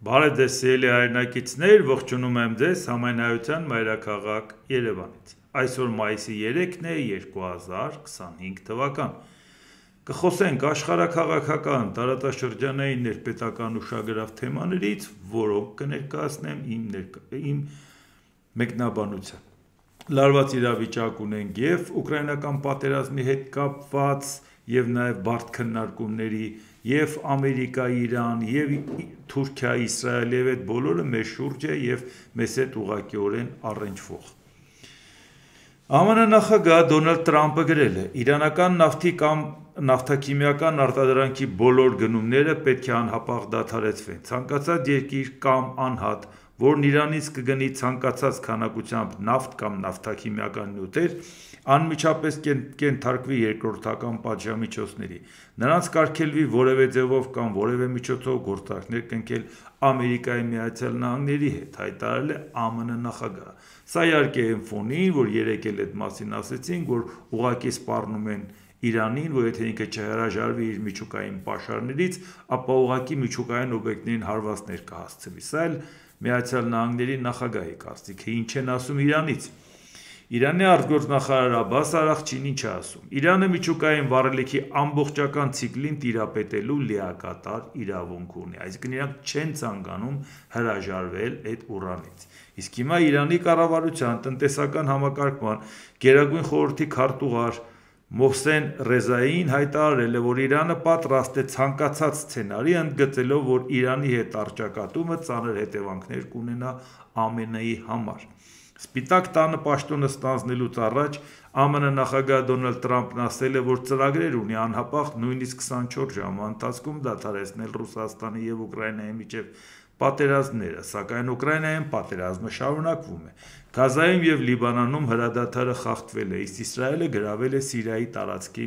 Բարև ձեզ սիրելի հայրենակիցներ, ողջունում եմ ձեզ Համայնայության մայրաքաղաք Երևանից։ Այսօր մայիսի 3-ն է 2025 թվական։ Կխոսենք աշխարհաքաղաքական, տարածաշրջանային, ներպետական ուշագրավ թեմաներից, որոնք կներկայացնեմ իմ մեկնաբանությամբ։ Լարված իրավիճակ ունենք և ուկրաինական պատերազմի հետ կապված և նաև բարդ քննարկումների և Ամերիկա, Իրան և Թուրքիա, Իսրայել և այդ բոլորը մեր շուրջ է և մեզ հետ ուղղակիորեն առնչվող։ ԱՄՆ նախագահ Դոնալդ Տրամփը գրել է. «Իրանական նավթի կամ նավթաքիմիական արտադրանքի բոլոր գնումները պետք է անհապաղ դադարեցվեն։ Ցանկացած երկիր կամ անհատ, որն Իրանից կգնի ցանկացած քանակությամբ նավթ կամ նավթաքիմիական նյութեր, անմիջապես կենթարկվի երկրորդական պատժամիջոցների։ Նրանց կարգելվի որևէ ձևով կամ որևէ միջոցով գործարքներ կնքել Ամերիկայի Միացյալ Նահանգների հետ», հայտարարել է ԱՄՆ նախագահը։ Սա իհարկե այն ֆոնին, որ երեկ էլ այդ մասին ասեցինք, որ ուղղակի սպառնում են Իրանին, որ եթե ինքը չհրաժարվի իր միջուկային պաշարներից, ապա ուղղակի միջուկային օբյեկտներին հարվածներ կհասցվի։ Սա էլ Միացյալ Նահանգների նախագահի կարծիքը։ Ինչ են ասում Իրանից։ Իրանի արտգործնախարար Աբբաս Արաղչին ինչ է ասում. «Իրանը միջուկային վառելիքի ամբողջական ցիկլին տիրապետելու լիակատար իրավունք ունի», այսինքն իրանք չեն ցանկանում հրաժարվել այդ ուրանից։ Իսկ հիմա Իրանի կառավարության տնտեսական համակարգման գերագույն խորհրդի քարտուղար Մոհսեն Ռեզային հայտարարել է, որ Իրանը պատրաստ է ցանկացած սցենարի, ընդգծելով, որ Իրանի հետ առճակատումը ծանր հետևանքներ կունենա ԱՄՆ-ի համար։ Սպիտակ տանը պաշտոնը ստանձնելուց առաջ ԱՄՆ նախագահ Դոնալդ Տրամփն ասել է, որ ծրագրեր ունի անհապաղ նույնիսկ 24 ժամվա ընթացքում դադարեցնել Ռուսաստանի և Ուկրաինայի միջև պատերազմները, սակայն Ուկրաինայում պատերազմը շարունակվում է։ Գազայում և Լիբանանում հրադադարը խախտվել է, իսկ Իսրայելը գրավել է Սիրիայի տարածքի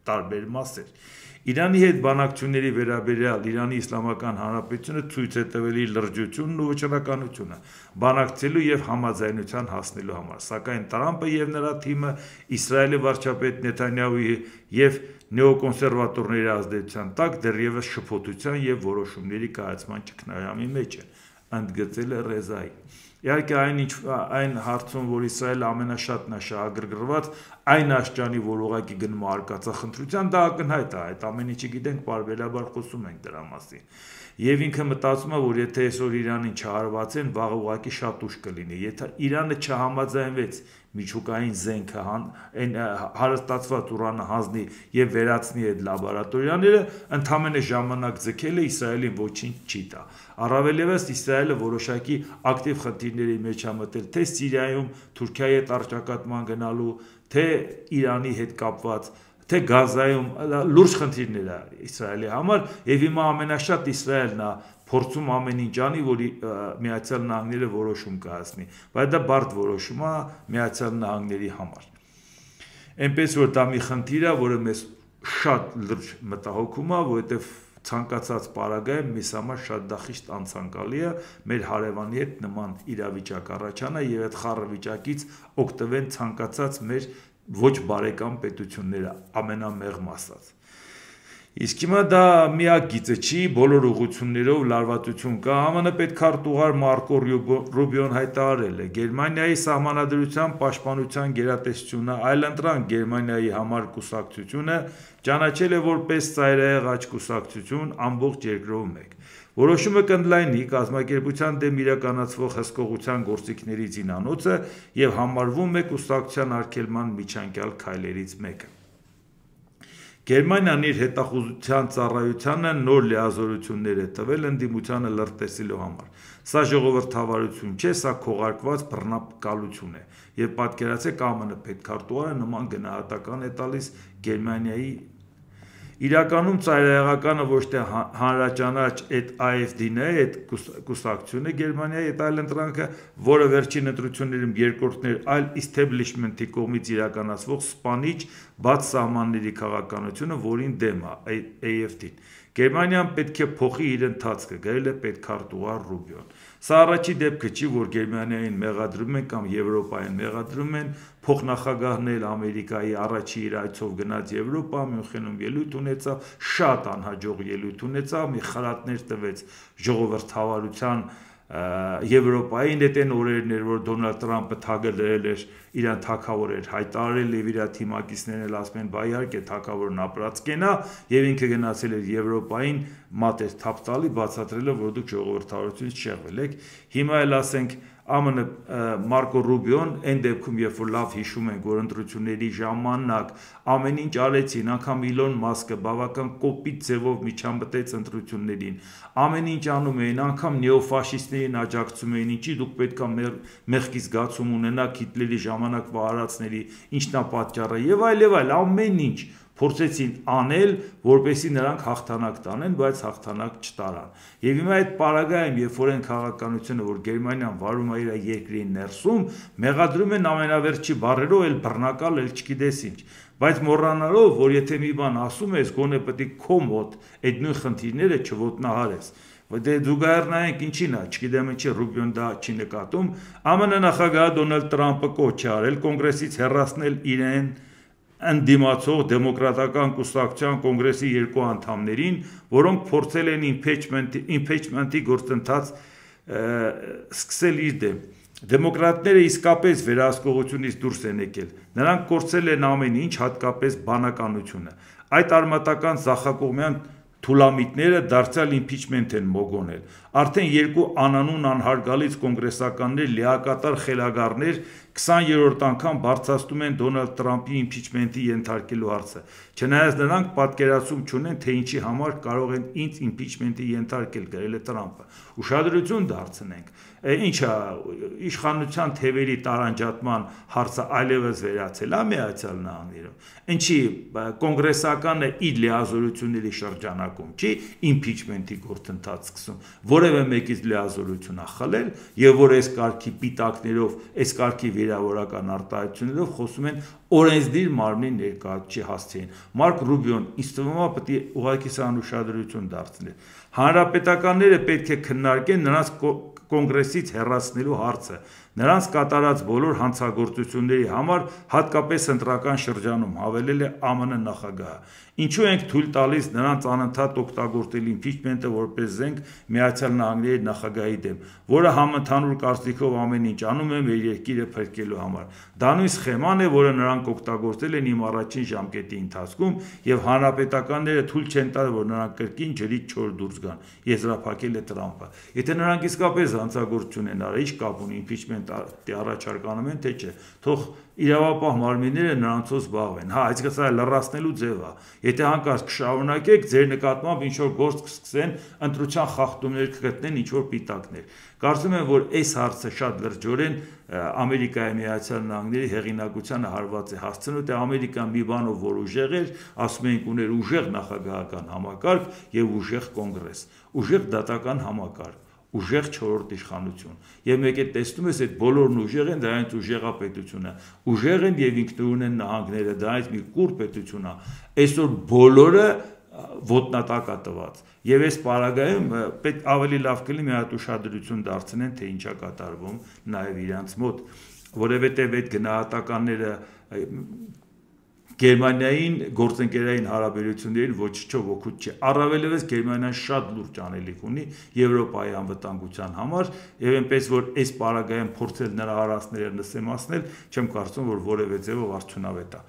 տարբեր մասեր։ Իրանի հետ բանակցությունների վերաբերյալ Իրանի Իսլամական Հանրապետությունը ցույց է տվել իր լրջությունն ու վճռականությունը բանակցելու և համաձայնության հասնելու համար, սակայն Տրամփը և նրա թիմը Իսրայելի վարչապետ Նեթանյահուի և նեոկոնսերվատորների ազդեցության տակ դեռևս շփոթության և որոշումների կայացման ճգնաժամի մեջ են, ընդգծել է Ռեզային։ Իհարկե այն հարցում, որ Իսրայելը ամենաշատն է շահագրգռված, այն աշճանի, որ ուղղակի գնում է արկածախնդրության, դա ակնհայտ է, այդ ամեն ինչը գիտենք, պարբերաբար խոսում ենք դրա մասին։ Եվ ինքը մտածում է, որ եթե այսօր Իրանին չհարվածեն, վաղը ուղղակի շատ ուշ կլինի։ Եթե Իրանը չհամաձայնվեց միջուկային զենքը հարստացված ուրանը հանձնի և վերացնի այդ լաբորատորիաները, ընդամենը ժամանակ ձգելը Իսրայելին ոչինչ չի տա։ Առավել ևս Իսրայելը որոշակի ակտիվ խնդիրների մեջ է մտել թե Սիրիայում Թուրքիայի հետ առճակատման գնալու, թե Իրանի հետ կապված, թե Գազայում, լուրջ խնդիրներ է Իսրայելի համար, և հիմա ամենաշատ Իսրայելն է փորձում ամեն ինչ անի, որ Միացյալ Նահանգները որոշում կայացնի, բայց դա բարդ որոշում է Միացյալ Նահանգների համար։ Էնպես որ դա մի խնդիր է, որը մեզ շատ լուրջ մտահոգում է, որովհետև ցանկացած պարագայում մեզ համար շատ դա խիստ անցանկալի է մեր հարևանի հետ նման իրավիճակ առաջանա և այդ խառը վիճակից օգտվեն ցանկացած մեր ոչ բարեկամ պետությունները, ամենամեղմ ասած։ Իսկ հիմա դա միակ գիծը չի, բոլոր ուղղություններով լարվածություն կա։ ԱՄՆ պետքարտուղար Մարկո Ռուբիոն հայտարարել է. «Գերմանիայի սահմանադրության պաշտպանության գերատեսչությունը այլընտրանք Գերմանիայի համար կուսակցությունը ճանաչել է որպես ծայրահեղ աճ կուսակցություն ամբողջ երկրով մեկ։ Որոշումը կընդլայնի կազմակերպության դեմ իրականացվող հսկողության գործիքների զինանոցը և համարվում է կուսակցության արգելման միջանկյալ քայլերից մեկը»։ Գերմանիան իր հետախուզության ծառայությանը նոր լիազորություններ է տվել ընդդիմությանը լրտեսելու համար։ Սա ժողովրդավարություն չէ, սա քողարկված բռնակալություն է։ Եվ պատկերացրեք, ԱՄՆ պետքարտուղարը նման գնահատական է տալիս Գերմանիայի։ Իրականում ծայրահեղականը ոչ թե հանրաճանաչ այդ AfD-ն է, այդ կուսակցությունը Գերմանիայի այդ այլընտրանքը, որը վերջին ընտրություններում երկրորդն էր, այլ Իստեբլիշմենթի կողմից իրականացվող սպանիչ բաց սահմանների քաղաքականությունը, որին դեմ է AfD-ն։ Գերմանիան պետք է փոխի իր ընթացքը, գրել է պետքարտուղար Ռուբիոն։ Սա առաջի դեպքը չի, որ Գերմանիային մեղադրում են կամ Եվրոպային մեղադրում են, փոխնախագահն էլ Ամերիկայի առաջի իր այցով գնաց Եվրոպա, Մյունխենում ելույթ ունեցավ, շատ անհաջող ելույթ ունեցավ, մի խրատներ տվեց ժողովրդավարության Եվրոպային էտեն օրերն էր, որ Դոնալդ Տրամպը թագադրել էր, իրան թագավոր էր հայտարարել եւ իր թիմակիցներն էլ ասում են, բա իհարկե թագավորն ապրած կենա եւ ինքը գնացել էր Եվրոպային մատ էր թափ տալի, բացատրելով, որ դուք ժողովրդավարությունից շեղվել եք։ Հիմա էլ ասենք ԱՄՆ Մարկո Ռուբիոն այն դեպքում, երբ որ լավ հիշում ենք, որ ընտրությունների ժամանակ ամեն ինչ արեցին, անգամ Իլոն Մասկը բավական կոպիտ ձևով միջամտեց ընտրություններին, ամեն ինչ անում էին, անգամ նեոֆաշիստներին աջակցում էին, ինչի դուք պետք է մեղքի զգացում ունենաք Հիտլերի ժամանակվա արածների, ինչն է պատճառը եւ այլ, ամեն ինչ փորձեցին անել, որպեսզի նրանք հաղթանակ տանեն, բայց հաղթանակ չտարան։ Եվ հիմա այդ պարագայում, երբ որ այն քաղաքականությունը, որ Գերմանիան վարում է իր երկրի ներսում, մեղադրում են ամենավերջի բառերով, էլ բռնակալ, էլ չգիտես ինչ։ Բայց մոռանալով, որ եթե մի բան ասում ես, գոնե պետք է քո մոտ այդ նույն խնդիրները չոտնահարես։ Դե զուգահեռնայինք ինչին է, չգիտեմ ինչի Ռուբիոն դա չի նկատում, ԱՄՆ նախագահ Դոնալդ Տրամպը կոչ է արել կոնգրեսից հեռացնել իրեն ընդդիմացող դեմոկրատական կուսակցության կոնգրեսի 2 անդամներին, որոնք փորձել են impeachment-ի գործընթաց սկսել իր դեմ։ Դեմոկրատները իսկապես վերահսկողությունից դուրս են եկել։ Նրանք կորցրել են ամեն ինչ, հատկապես բանականությունը։ Այդ արմատական զախակողմյան թուլամիտները դարձյալ impeachment են մոգոնել։ Արդեն 2 անանուն անհարգալից կոնգրեսականներ լիակատար խելագարներ 20-րդ անգամ բարձրացնում են Դոնալդ Տրամպի impeachment-ի ենթարկելու հարցը։ Չնայած նրանք պատկերացում չունեն, թե ինչի համար կարող են ինձ impeachment-ի ենթարկել, գրել է Տրամպը։ Ուշադրություն դարձնենք։ Ինչա իշխանության թևերի տարանջատման հարցը այլևս վերացել է Միացյալ Նահանգներում։ Ինչի կոնգրեսականը իր լիազորությունների շրջանակում չի impeachment-ի գործընթաց սկսում, որևէ մեկից լիազորություն է խլել, եւ որ այս կարգի պիտակներով, այս կարգի վիրավորական արտահայտություններով խոսում են օրենսդիր մարմնի ներկայացուցիչի հասցեին։ Մարկ Ռուբիոն ինձ թվում է պետք է ուղղակի սան ուշադրություն դարձնել։ Հանրապետականները պետք է քննարկեն նրանց կոնգրեսից հեռացնելու հարցը, նրանց կատարած բոլոր հանցագործությունների համար, հատկապես ընտրական շրջանում, հավելել է ԱՄՆ նախագահը։ Ինչու ենք թույլ տալիս նրանց անընդհատ օգտագործել impeachment-ը որպես զենք Միացյալ Նահանգների նախագահի դեմ, որը համընդհանուր կարծիքով ամեն ինչ անում է մեր երկիրը փրկելու համար։ Դա նույն սխեման է, որը նրանք օգտագործել են իմ առաջին ժամկետի ընթացքում, եւ հանրապետականները թույլ չեն տալ, որ նրանք կրկին ջրից չոր դուրս գան, եզրափակել է Տրամպը։ Եթե նրանք իսկապես հանցագործություն են արել, ի՞նչ կապ ունի impeachment-ի առաջարկանում են, թե չէ, թող իրավապահ մարմինները նրանցով զբաղվեն։ Հա, այսինքն սա լրացնելու ձև է։ Եթե հանկարծ կշարունակեք, ձեր նկատմամբ ինչ-որ գործ կսկսեն, ընտրության խախտումներ կգտնեն, ինչ-որ պիտակներ։ Կարծում եմ, որ այս հարցը շատ լրջորեն Ամերիկայի Միացյալ Նահանգների հեղինակությանը հարված է հասցնում, թե Ամերիկան մի բանով որ ուժեղ էր, ասում ենք ուներ ուժեղ նախագահական համակարգ եւ ուժեղ կոնգրես, ուժեղ դատական համակարգ, ուժեղ 4-րդ իշխանություն։ Եվ մեկ է տեսնում ես այդ բոլորն ուժեղ են, դա հենց ուժեղապետությունը։ Ուժեղ են եւ ինքնուրույն են նահանգները, դա հենց մի կուր պետություն է։ Այսօր բոլորը ոտնատակ է տված։ Եվ այս պարագայում պետք ավելի լավ կլինի մի հատ ուշադրություն դարձնեն, թե ինչա կատարվում նաեւ իրանց մոտ, որովհետեւ այդ գնահատականները Գերմանիային գործընկերային հարաբերություններին ոչինչով օգուտ չի։ Առավելևս Գերմանիան շատ լուրջ անելիք ունի Եվրոպայի անվտանգության համար, եւ այնպես որ այս պարագայում փորձել նրա հարացները նսեմացնել, չեմ կարծում, որ որևէ ձևով արդյունավետ է։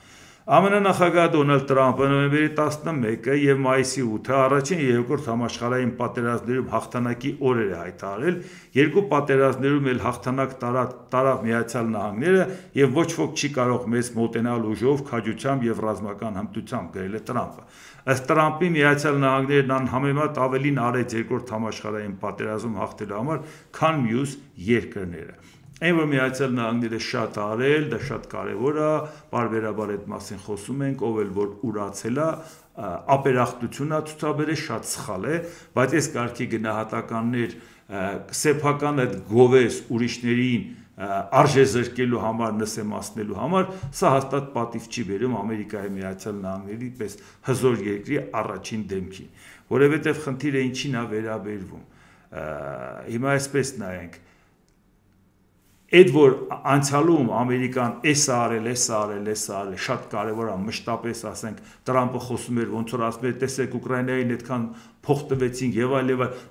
ԱՄՆ նախագահ Դոնալդ Տրամպը նոյեմբերի 11-ը եւ մայիսի 8-ը առաջին եւ երկրորդ համաշխարհային պատերազմներում հաղթանակի օրեր է հայտարարել, երկու պատերազմներում էլ հաղթանակ տարավ Միացյալ Նահանգները եւ ոչ ոք չի կարող մեզ մոտենալ ուժով, քաջությամբ եւ ռազմական հմտությամբ, գրել է Տրամպը։ Ըստ Տրամպի Միացյալ Նահանգներն անհամեմատ ավելին արեց երկրորդ համաշխարհային պատերազմում հաղթելու համար, քան մյուս երկրները։ Այն որ Միացյալ Նահանգները շատ արել, դա շատ կարևոր է, բարբերաբար այդ մասին խոսում ենք, ով էլ որ ուրացել է, ապերախտություն է ցուցաբերել, շատ սխալ է, բայց այս կարգի գնահատականներ սեփական այդ գովես ուրիշներին արժեզրկելու համար, նսեմացնելու համար, սա հաստատ պատիվ չի բերում Ամերիկայի Միացյալ Նահանգների պես հզոր երկրի առաջին դեմքին, որովհետև խնդիրը ինչին է վերաբերվում։ Հիմա այսպես նայենք, այդ որ անցյալում Ամերիկան էս արել, շատ կարևոր է, մշտապես ասենք Տրամպը խոսում էր, ոնց որ ասում էր, տեսեք Ուկրաինային այդքան փող տվեցինք եւ այլ,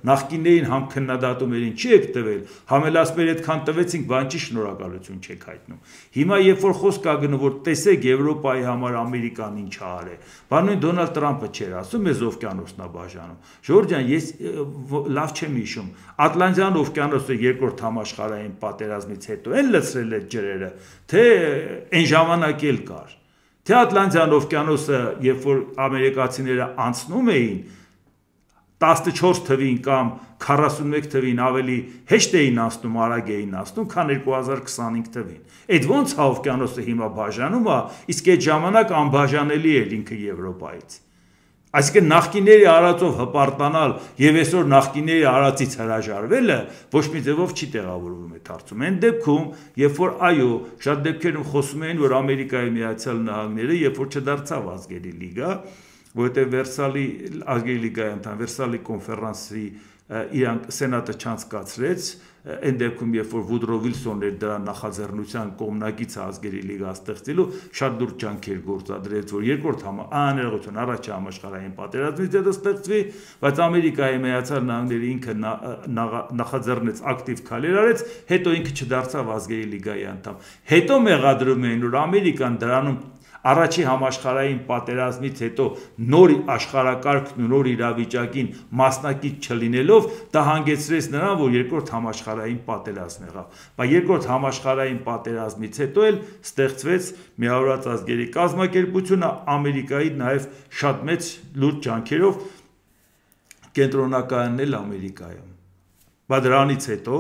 նախկիններին համ քննադատումներին չի եք տվել, համ էլ ասում էր այդքան տվեցինք, բան չի շնորհակալություն չեք հայտնում։ Հիմա երբ որ խոսք կա գնում, որ տեսեք Եվրոպայի համար Ամերիկան ինչ է արել, բանույն Դոնալդ Տրամպը չէր ասում, մեզ օվկիանոսն է բաժանում։ Ժորժ ջան, ես լավ չեմ հիշում, Ատլանտյան օվկիանոսը երկրորդ համաշխարհային պատերազմից հետո են լցրել այդ ջրերը, թե այն ժամանակ էլ կար։ Թե Ատլանտյան օվկիանոսը, երբ որ ամերիկացիները անցնում էին 14 թվին կամ 41 թվին ավելի հեշտ էին անցնում, արագ էին անցնում, քան 2025 թվին։ Այդ ոնց է օվկիանոսը հիմա բաժանում է, իսկ այդ ժամանակ անբաժանելի էր ինքը Եվրոպայից։ Այսինքն նախկիների արածով հպարտանալ եւ այսօր նախկիների արածից հրաժարվելը ոչ մի ձևով չի տեղավորվում այդ հարցում։ Այն դեպքում, երբ որ այո, շատ դեպքերում խոսում էին, որ Ամերիկայի Միացյալ Նահանգները, երբ որ չդարձավ ազգերի լիգա, որովհետև Վերսալի ազգերի լիգայի անդամ Վերսալի կոնֆերանսի իրանք սենատը չանցկացրեց, այն դեպքում երբ որ Վուդրո Վիլսոնն էր դրա նախաձեռնության կողմնակիցը ազգերի լիգա ստեղծելու, շատ դուր ջանքեր գործադրեց, որ երկրորդ անհնարինություն առաջ համաշխարհային պատերազմից հետո ստեղծվի, բայց Ամերիկայի Միացյալ Նահանգները ինքը նախաձեռնեց ակտիվ քայլեր արեց, հետո ինքը չդարձավ ազգերի լիգայի անդամ։ Հետո մեղադրում էին, որ Ամերիկան դրանում առաջի համաշխարհային պատերազմից հետո նոր աշխարհակարգն ու նոր իրավիճակին մասնակից չլինելով դա հանգեցրեց նրան, որ երկրորդ համաշխարհային պատերազմ եղավ։ Բայց երկրորդ համաշխարհային պատերազմից հետո էլ ստեղծվեց Միավորված ազգերի կազմակերպությունը, Ամերիկայի նաև շատ մեծ լուրջ ջանքերով կենտրոնականն էլ Ամերիկայում։ Բայց դրանից հետո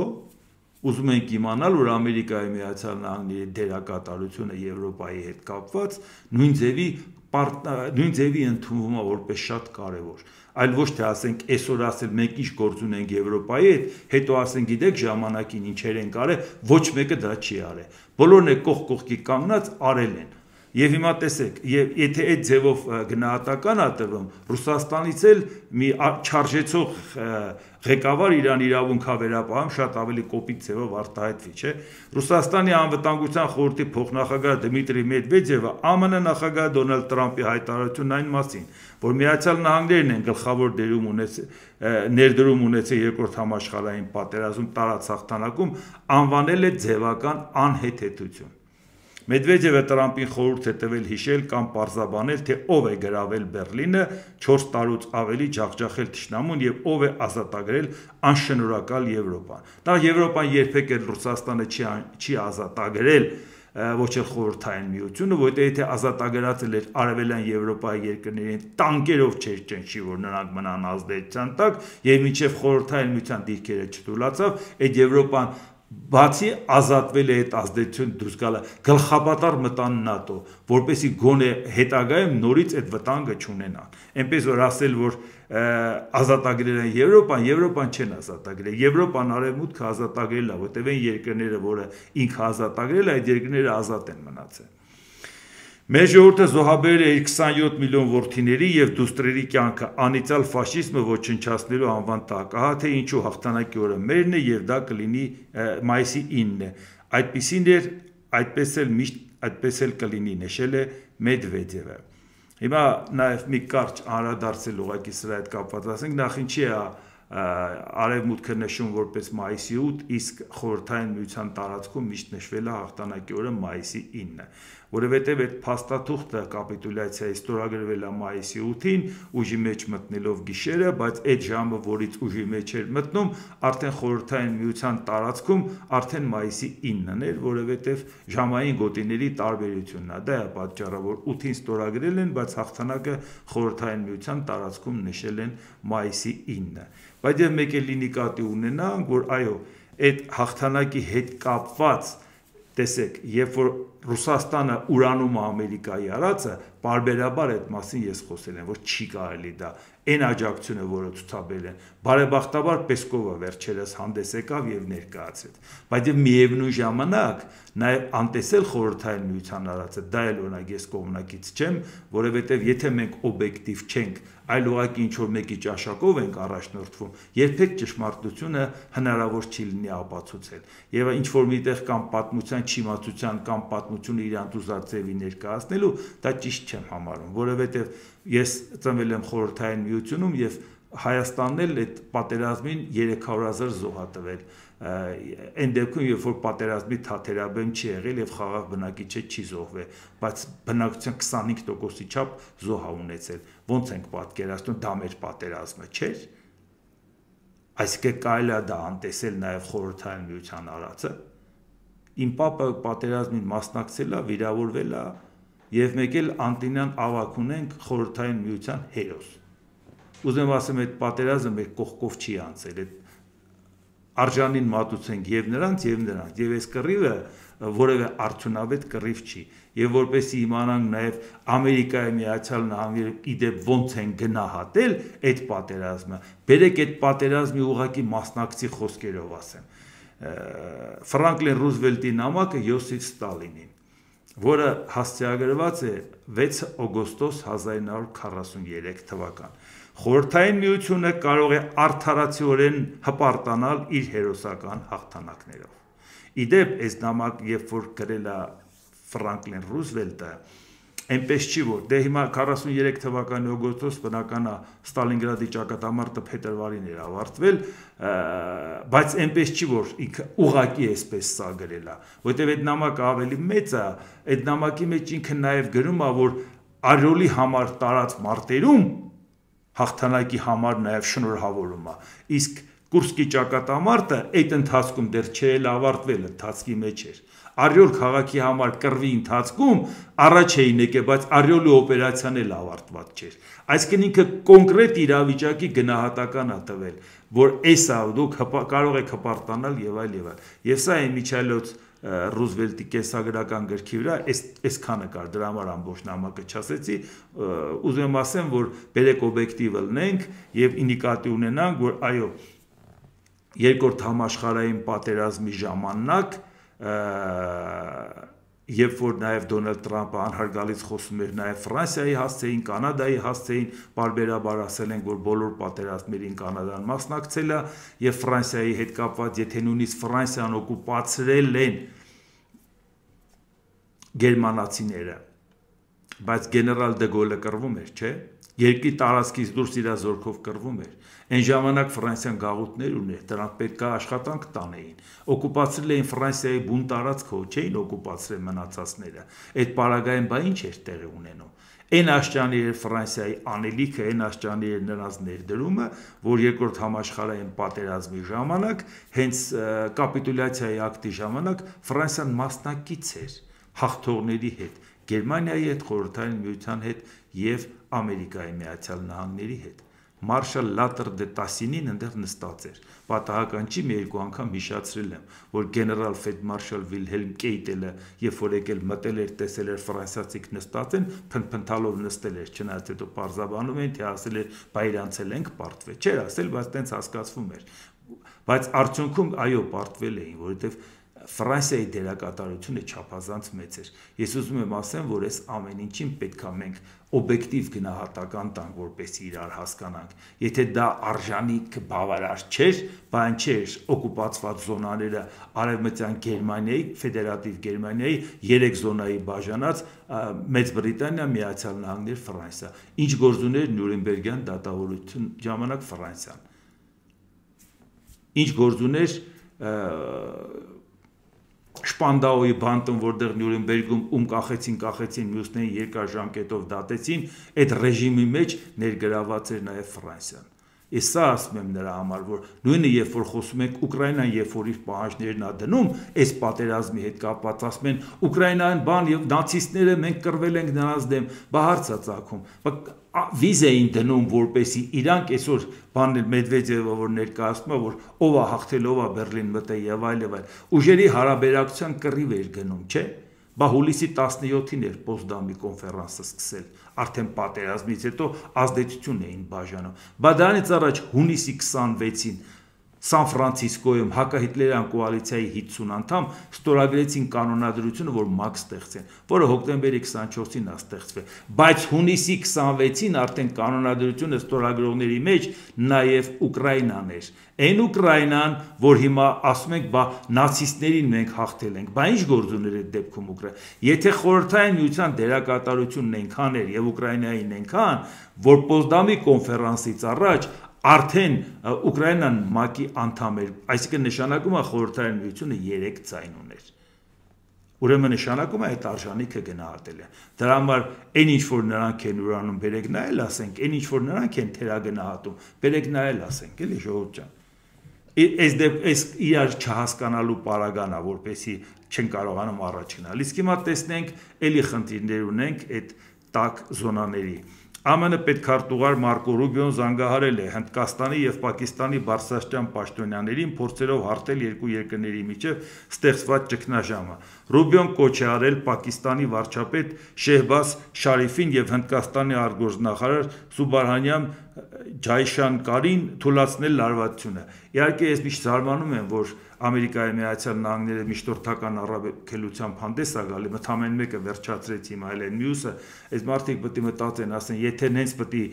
ուզում ենք իմանալ, որ Ամերիկայի Միացյալ Նահանգների դերակատարությունը Եվրոպայի հետ կապված նույն ձևի ընդունվում է որպես շատ կարևոր, այլ ոչ թե ասենք այսօր ասել մենք ինչ գործ ունենք Եվրոպայի հետ, հետո ասենք գիտեք ժամանակին ինչեր են արել, ոչ մեկը դա չի արել։ Բոլորն է կողք կողքի կանգնած արել են։ Եվ հիմա տեսեք, եթե այդ ձևով գնահատական է տրվում, Ռուսաստանից էլ մի չարժեցող ղեկավար իրան իրավունքա վերապահում շատ ավելի կոպիտ ձևով արտահայտվի, չէ։ Ռուսաստանի անվտանգության խորհրդի փոխնախագահ Դմիտրի Մեդվեդևը ԱՄՆ նախագահ Դոնալդ Տրամպի հայտարարությունն այն մասին, որ Միացյալ Նահանգներն են գլխավոր ներդրում ունեցել երկրորդ համաշխարհային պատերազմում տարած հաղթանակում, անվանել է ձևական անհեթեթություն։ Մեդվեդևը Տրամպին խորհուրդ է տվել հիշել կամ պարզաբանել, թե ով է գրավել Բեռլինը 4 տարուց ավելի ջախջախել թշնամուն եւ ով է ազատագրել անշնորհակալ Եվրոպան։ Դա Եվրոպան երբեք էլ Ռուսաստանը չի ազատագրել, ոչ էլ խորհրդային միությունը, որտեղ եթե ազատագրածել էր արևելյան Եվրոպայի երկրներին տանկերով չէր ճնշի, որ նրանք մնան ազդեցության տակ, եւ մինչեւ խորհրդային միության դիրքերը չթուլացավ, այդ Եվրոպան բացի ազատվել է այդ ազդեցություն դուրս գալը, գլխապատառ մտան ՆԱՏՕ, որպեսզի գոնե հետագայում նորից այդ վտանգը չունենան։ Այնպես որ ասել, որ ազատագրել են Եվրոպան չեն ազատագրել։ Եվրոպան արևմուտքը ազատագրել է, որտեղ այն երկրները, որը ինքը ազատագրել է, այդ երկրները ազատ են մնացել։ Մեր ժողովուրդը զոհաբերել է 27 միլիոն որդիների եւ դուստրերի կյանքը անիծյալ ֆաշիզմը ոչնչացնելու անվան տակ։ Ահա թե ինչու հաղթանակի օրը մերն է եւ դա կլինի մայիսի 9-ն է։ Այդպիսին էր, այդպես էլ կլինի, նշել է Մեդվեդևը։ Հիմա նաեւ մի կարճ անդրադարձել ուղղակի սրա հետ կապված, ասենք նախ ինչի է արևմուտքը նշում որպես մայիսի 8, իսկ խորհրդային միության տարածքում միշտ նշվել է հաղթանակի օրը մայիսի 9-ը, որովհետև այդ փաստաթուղթը կապիտուլյացիայի ստորագրվել է մայիսի 8-ին, ուժի մեջ մտնելով գիշերը, բայց այդ ժամը, որից ուժի մեջ էր մտնում, արդեն խորհրդային միության տարածքում արդեն մայիսի 9-ն էր, որովհետև ժամային գոտիների տարբերությունն է, դա է պատճառը, որ 8-ին ստորագրել են, բայց հաղթանակը խորհրդային միության տարածքում նշել են մայիսի 9-ը։ Բայց եւ մեկ էլ նկատի ունենանք, որ այո, այդ հաղթանակի հետ կապված տեսեք, երբ որ Ռուսաստանը ուրանում Ամերիկայի արածը, պարբերաբար այդ մասին ես խոսել եմ, որ չի կարելի դա այն աջակցությունը, որը ցուցաբերել են, բարեբախտաբար Պեսկովը վերջերս հանդես եկավ եւ ներկայացրեց, բայց եւ միևնույն ժամանակ նաեւ անտեսել խորհրդային միության արածը, դա էլ օրինակ ես կողմնակից չեմ, որովհետեւ եթե մենք օբյեկտիվ չենք, այլ ուղղակի ինչ որ մեկի ճաշակով ենք առաջնորդվում, երբեք ճշմարտությունը հնարավոր չի լինի ապացուցել։ Եվ ինչ որ միտեղ կամ պատմության չիմացության կամ պատմությունը իր անտուզածևի ներկայացնելու, դա ճիշտ չեմ համարում, որովհետև ես ծնվել եմ խորհրդային միությունում եւ Հայաստանն էլ այդ պատերազմին 300,000 զոհ ա տվել։ Այն դեպքում, երբ որ պատերազմի թաթերաբեմ չի եղել եւ խաղաղ բնակիչ չի զոհվել, բայց բնակչության 25%-ի չափ զոհ ա ունեցել։ Ոնց ենք պատկերացնում, դա մեր պատերազմը չէր։ Այսինքն կարելի է դա անտեսել նաեւ խորհրդային միության արածը։ Իմ պապը պատերազմին մասնակցել է, վիրավորվել է եւ մեկ էլ Անտինյան ավակ ունենք խորհրդային միության հերոս։ Ուզեմ ասեմ, այդ պատերազմը մեր կողքով չի անցել, այդ արժանին մատուցենք եւ նրանց, եւ այս կռիվը որևէ արդյունավետ կռիվ չի, եւ որպեսզի իմանանք նաեւ Ամերիկայի Միացյալ Նահանգները իդեպ ոնց են գնահատել այդ պատերազմը, բերեք այդ պատերազմի ուղղակի մասնակցի խոսքերով ասեմ, Ֆրանկլին Ռուզվելտի նամակը Յոսիֆ Ստալինին, որը հասցեագրված է 6 օգոստոս 1943 թվական։ Խորհրդային միությունը կարող է արդարացիորեն հպարտանալ իր հերոսական հաղթանակներով։ Իդեպ այս նամակ, երբ որ գրել է Ֆրանկլին Ռուզվելտը, այնպես չի որ դե հիմա 43 թվականի օգոստոս բնական է Ստալինգրադի ճակատամարտը փետրվարին էր ավարտվել, բայց այնպես չի որ ինքը ուղակի էսպես սա գրել է, որտեղ այդ նամակը ավելի մեծ է, այդ նամակի մեջ ինքը նաև գրում է, որ Արիոլի համար տարած մարտերում հաղթանակի համար նաև շնորհավորում է, իսկ Կուրսկի ճակատամարտը այդ ընթացքում դեռ չէր ավարտվել, ընթացքի մեջ էր։ Արիոլ քաղաքի համար կռվի ընթացքում առաջ էին եկել, բայց Արիոլի օպերացիան էլ ավարտված չէր։ Այսինքն ինքը կոնկրետ իրավիճակի գնահատական է տվել, որ էսա դուք կարող եք հպարտանալ եւ այլ եւ այլ։ Եվ սա է Միչայլոց Ռուզվելտի կենսագրական գրքի վրա այսքանը կար, դրա համար ամբողջ նամակը չասեցի, ուզում ասեմ, որ բերեք օբյեկտիվը լնենք եւ նկատի ունենանք, որ այո, երկրորդ համաշխարհային պատերազմի ժամանակ երբ որ նաև Դոնալդ Տրամպը անհարգալից խոսում էր նաև Ֆրանսիայի հասցեին, Կանադայի հասցեին, բարբերաբար ասել ենք, որ բոլոր պատերազմներին Կանադան մասնակցել է եւ Ֆրանսիայի հետ կապված, եթե նույնիսկ Ֆրանսիան օկուպացրել են գերմանացիները, բայց գեներալ դե Գոլը կռվում էր, չէ՞։ Երկրի տարածքից դուրս իր զորքով կռվում էր։ Այն ժամանակ Ֆրանսիան գաղութներ ուներ, դրանք պետք է աշխատանք տանեին։ Օկուպացրել էին Ֆրանսիայի բուն տարածքը, չէին օկուպացրել մնացածները։ Այդ պարագայում բա ինչ էր տեղի ունենում։ Այն աշճանի էր Ֆրանսիայի անելիքը, այն աշճանի էր նրանց ներդրումը, որ երկրորդ համաշխարհային պատերազմի ժամանակ, հենց կապիտուլյացիայի ակտի ժամանակ Ֆրանսիան մասնակից էր հաղթողների հետ, Գերմանիայի հետ, Խորհրդային Միության հետ եւ Ամերիկայի Միացյալ Նահանգների հետ։ Մարշալ Լատր դե Տասինին այնտեղ նստած էր։ Պատահական չի, մի երկու անգամ հիշացրել եմ, որ գեներալ ֆելդմարշալ Վիլհելմ Կեյտելը, երբ որ եկել մտել էր, տեսել էր ֆրանսիացիք նստած են, փնփնթալով նստել էր, չնայած հետո պարզաբանում են, թե ասել էր, բայ իրանցել ենք պարտվել։ Չէր ասել, բայց տենց հասկացվում էր։ Բայց արդյունքում այո, պարտվել էին, որովհետեւ Ֆրանսիայի դերակատարությունը չափազանց մեծ էր։ Ես ուզում եմ ասեմ, որ այս ամեն ինչին պետք է մենք օբյեկտիվ գնահատական տանք, որպեսզի իրար հասկանանք։ Եթե դա արժանիք բավարար չէր, բան չէր օկուպացված զոնաները Արևմտյան Գերմանիայի, ֆեդերատիվ Գերմանիայի 3 զոնայի բաժանած Մեծ Բրիտանիա, Միացյալ Նահանգներ, Ֆրանսիա։ Ինչ գործ ուներ Նյուրնբերգյան դատավորության ժամանակ Ֆրանսիան։ Ինչ գործ ուներ Շպանդաուի բանտում, որտեղ Նյուրնբերգում կախեցին, մյուսներին երկար ժամկետով դատեցին, այդ ռեժիմի մեջ ներգրաված էր նաև Ֆրանսիան։ Ես սա ասում եմ նրա համար, որ նույնը երբ որ խոսում ենք Ուկրաինան, երբ որ իր պահանջներն ա դնում, այս պատերազմի հետ կապված ասում են Ուկրաինան բան եւ նացիստները մենք կռվել ենք նրանց դեմ, բա հարց է ծագում։ Վիզ էին դնում, որպեսի իրանք այսօր բանել Մեդվեդևը, որ ներկայացնում է, որ ով է հաղթել, ով է Բերլին մտել եւ այլ եւ այլ։ Ուժերի հարաբերակցության կռիվ էր գնում, չէ՞։ բա հուլիսի 17-ին էր Պոցդամի կոնֆերանսը սկսել, արդեն պատերազմից հետո ազդեցություն էին բաժանում, բա դրանից առաջ հունիսի 26-ին Սան Ֆրանցիսկոյում հակահիտլերյան կոալիցիայի 50 անդամ ստորագրեցին կանոնադրությունը, որ ՄԱԿ ստեղծեն, որը հոկտեմբերի 24-ին է ստեղծվել, բայց հունիսի 26-ին արդեն կանոնադրությունը ստորագրողների մեջ նաև Ուկրաինան էր, այն Ուկրաինան, որ հիմա ասում ենք, բա նացիստներին մենք հաղթել ենք, բա ինչ գործ ուներ այդ դեպքում Ուկրաինան, եթե Խորհրդային Միության դերակատարությունն այնքան էր եւ Ուկրաինային այնքան, որ Պոզդամի կոնֆերանսից առաջ արդեն Ուկրաինան ՄԱԿ-ի անդամ էր, այսինքն նշանակում է Խորհրդային Միությունը 3 ձայն ուներ։ Ուրեմն նշանակում է այդ արժանիքը գնահատել է։ Դրա համար այն ինչ որ նրանք են ուրանում, բերեք նայել ասենք, այն ինչ որ նրանք են թերագնահատում, բերեք նայել ասենք, էլի ժողովուրդ ջան։ Այս իրար չհասկանալու պարագանա, որպեսի չեն կարողանում առաջ գնալ։ Իսկ հիմա տեսնենք, էլի խնդիրներ ունենք այդ տաք զոնաների։ ԱՄՆ պետքարտուղար Մարկո Ռուբիոն զանգահարել է Հնդկաստանի եւ Պակիստանի բարձրաստիճան պաշտոնյաներին, փորձելով հարթել երկու երկրների միջև ստեղծված ճգնաժամը։ Ռուբիոն կոչ է արել Պակիստանի վարչապետ Շեհբազ Շարիֆին եւ Հնդկաստանի արտգործնախարար Սուբարհանյան Ջայշանկարին թույլատրել լարվածությունը։ Իհարկե ես միշտ զարմանում եմ, որ Ամերիկայի Միացյալ Նահանգները միշտորթական առավելությամբ հանդես է գալի, մթամեն մեկը վերջացրեց հիմա այլ են մյուսը, այս մարդիկ պետք է մտածեն, ասեն, եթե նենց պետք է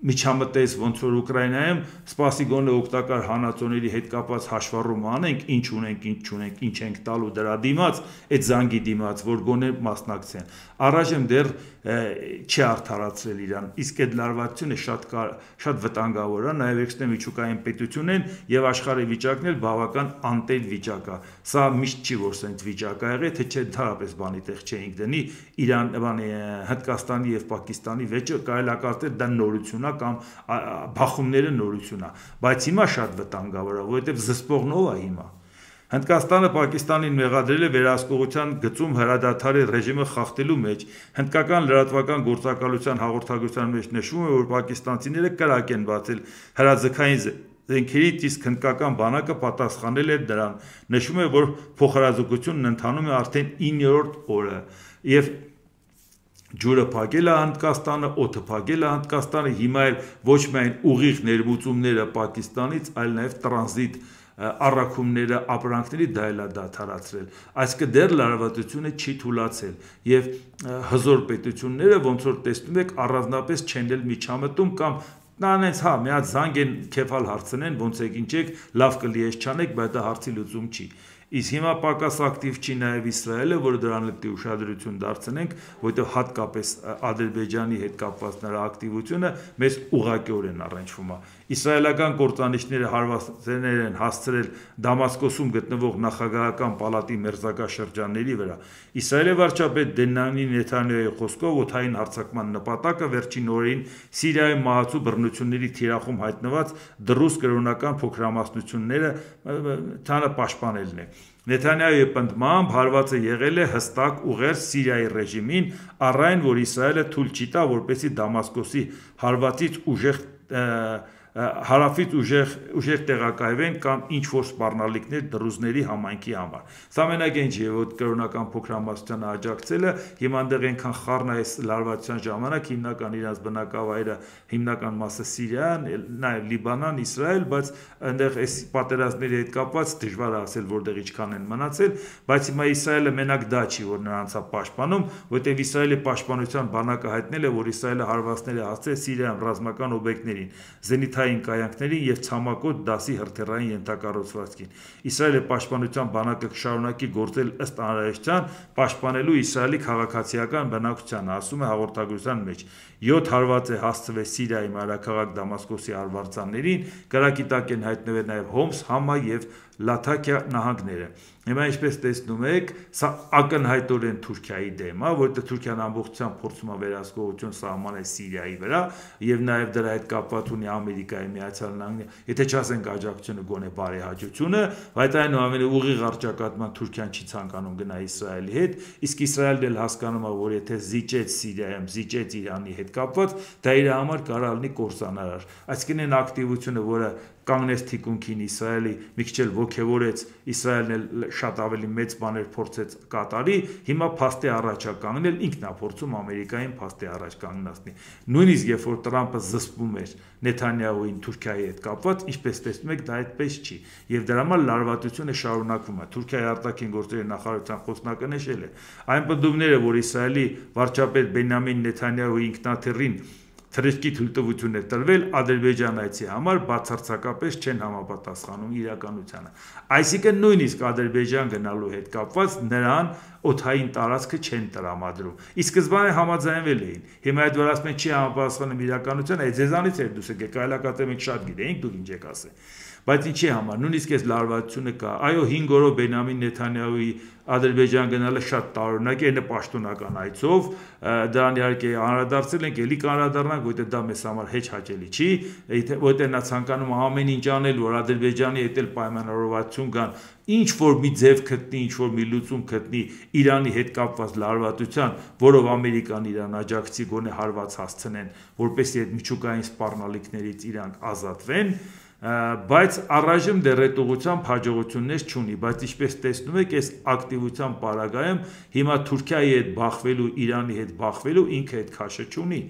միջամտես ոնց որ Ուկրաինայում, սպասի գոնե օգտակար հանածոների հետ կապված հաշվառում անենք, ինչ ունենք, ինչ չունենք, ինչ ենք տալու դրա դիմաց, այդ զանգի դիմաց, որ գոնե մասնակցեն։ Առայժմ դեռ չի արդարացրել իրան, իսկ այդ լարվածությունը շատ վտանգավոր է, նաև էքստրեմիջուկային պետություն են եւ աշխարհի վիճակն էլ բավական անտեր վիճակ է։ Սա միշտ չի որ սենց վիճակ ա եղել, թե չէ ընդհանրապես բանի տեղ չէինք դնի Իրան, Հնդկաստանի եւ Պակիստանի վեճը կարելի է կարծել դա նորություն է կամ բախումները նորություն է, բայց հիմա շատ վտանգավոր է, որովհետեւ զսպողնով է հիմա։ Հնդկաստանը Պակիստանին մեղադրել է վերահսկողության գծում հրադադարի ռեժիմը խախտելու մեջ։ Հնդկական լրատվական գործակալության հաղորդագրության մեջ նշվում է, որ պակիստանցիները կրակ են բացել հրաձգային զենքերից, իսկ հնդկական բանակը պատասխանել է դրան։ Նշվում է, որ փոխհրաձգությունն ընթանում է արդեն 9-րդ օրը եւ ջուրը փակել է Հնդկաստանը, օդը փակել է Հնդկաստանը, հիմա էլ ոչ միայն ուղիղ ներմուծումները Պակիստանից, այլ նաեւ տրանզիտ առաքումները, ապրանքների դա էլ է դադարացրել։ Այսինքն դեռ լարվածությունը չի թուլացել եւ հզոր պետությունները ոնց որ տեսնում եք առանձնապես չեն էլ միջամտում կամ նանենց հա մի հատ զանգ են քեֆալ հարցնեն ոնց եք ինչ եք լավ կլի ես չանեք բայց դա հարցի լուծում չի։ Իսկ հիմա պակաս ակտիվ չի նաև Իսրայելը, որը դրան պետք է ուշադրություն դարձնենք, որովհետև հատկապես Ադրբեջանի հետ կապված նրա ակտիվությունը մեզ ուղղակիորեն առնչվում է։ Իսրայելական կործանիչները հարվածներ են հասցրել Դամասկոսում գտնվող նախագահական պալատի մերձակա շրջանների վրա։ Իսրայելի վարչապետ Բենյամին Նեթանյահուի խոսքով օդային հարձակման նպատակը վերջին օրերին Սիրիայում մահացու բռնությունների թիրախում հայտնված դռուս կրոնական փոքրամասնությունները պաշտպանելն է։ Նեթանյահուի պնդմամբ հարվածը եղել է հստակ ուղերձ Սիրիայի ռեժիմին, առ այն, որ Իսրայելը թույլ չի տա, որպեսզի Դամասկոսի հարավից ուժեղ տեղակայվեն կամ ինչ որ սպառնալիքներ դռուզների համայնքի համար։ Սա մենակ ինչ է, որ կրոնական փոքրամասնությանը աջակցելը հիմա այնտեղ այնքան խառն է այս լարվածության ժամանակ, հիմնական իրաց բնակավայրը հիմնական մասը Սիրիան, նաև Լիբանան, Իսրայել, բայց այնտեղ այս պատերազմների հետ կապված դժվար է ասել որտեղ ինչքան են մնացել, բայց հիմա Իսրայելը մենակ դա չի, որ նրանց է պաշտպանում, որտեղ Իսրայելի պաշտպանության բանակը հայտնել է, որ Իսրայելը հարվածներ է հասցրել Սիրիայում ռազմական օբյեկտներին, զենիթային կայանքներին եւ ցամաքոտ դասի հրթիռային ենթակառուցվածքին։ Իսրայելի պաշտպանության բանակը կշարունակի գործել ըստ անհրաժեշտության, պաշտպանելու Իսրայելի քաղաքացիական բնակչությանը, ասում է հաղորդագրության մեջ։ 7 հարված է հասցվել Սիրիայի մայրաքաղաք Դամասկոսի արվարձաններին, կրակի տակ են հայտնվել նաև Հոմս, Համա եւ Լաթաքիա նահանգները։ Հիմա ինչպես տեսնում եք, սա ակնհայտորեն Թուրքիայի դեմ է, որտեղ Թուրքիան ամբողջությամբ փորձում է վերահսկողություն սահմանել Սիրիայի վրա եւ նաեւ դրա հետ կապված ունի Ամերիկայի Միացյալ Նահանգները, եթե չասենք աջակցությունը գոնե բարեհաճությունը, բայց այնուամենայնիվ ուղիղ առճակատման Թուրքիան չի ցանկանում գնա Իսրայելի հետ, իսկ Իսրայելն էլ հասկանում է, որ եթե զիջեց Սիրիայում, զիջեց Իրանի հետ հետ կապված, դա իր համար կարող լինի կործանարար։ Այսինքն այն ակտիվությունը, որը կանգնեց թիկունքին Իսրայելի, մի քիչ էլ ոգևորեց Իսրայելն էլ շատ ավելի մեծ բաներ փորձեց կատարի, հիմա փաստի առաջ է կանգնել, ինքն է փորձում Ամերիկային փաստի առաջ կանգնացնի։ Նույնիսկ երբ որ Տրամպը զսպում էր Նեթանյահուին Թուրքիայի հետ կապված, ինչպես տեսնում եք, դա այդպես չի։ Եվ դրա համար լարվածությունը շարունակվում է։ Թուրքիայի արտաքին գործերի նախարարության խոսնակը նշել է, այն պնդումները, որ Իսրայելի վարչապետ Բենյամին Նեթանյահուի ինքնաթիռին թռիչքի թույլտվություն է տրվել ադրբեջանայցի համար բացարձակապես չեն համապատասխանում իրականությանը։ Այսինքն նույնիսկ Ադրբեջան գնալու հետ կապված նրան օդային տարածքը չեն տրամադրում։ Ի սկզբանե համաձայնվել էին։ Հիմա այդ որ ասում են չի համապատասխանում իրականությանը, այդ ձեզանից էր դուս եկեք, այլակատը մենք շատ գիտենք, դուք ինչ եք ասել։ Բայց ինչի համար, նույնիսկ այս լարվածությունը կա։ Այո, 5 օրով Բենյամին Նեթանյահուի Ադրբեջան գնալը շատ տարօրինակ է, պաշտոնական այցով, դրան իհարկե անդրադարձել ենք, ելի կանդրադառնանք, որտեղ դա մեզ համար հեչ հաճելի չի, որտեղ նա ցանկանում է ամեն ինչ անել, որ Ադրբեջանի հետ էլ պայմանավորվածություն կան, ինչ որ մի ձև գտնի, ինչ որ մի լուծում գտնի Իրանի հետ կապված լարվածության, որով Ամերիկան իրան աջակցի գոնե հարված հասցնեն, որպեսզի այդ միջուկային սպառնալիքներից իրանք ազատվեն, բայց առայժմ դեռ այդ ուղղությամբ հաջողություններ չունի, բայց ինչպես տեսնում եք, այս ակտիվության պարագայում հիմա Թուրքիայի հետ բախվելու, Իրանի հետ բախվելու ինքը այդ քաշը չունի,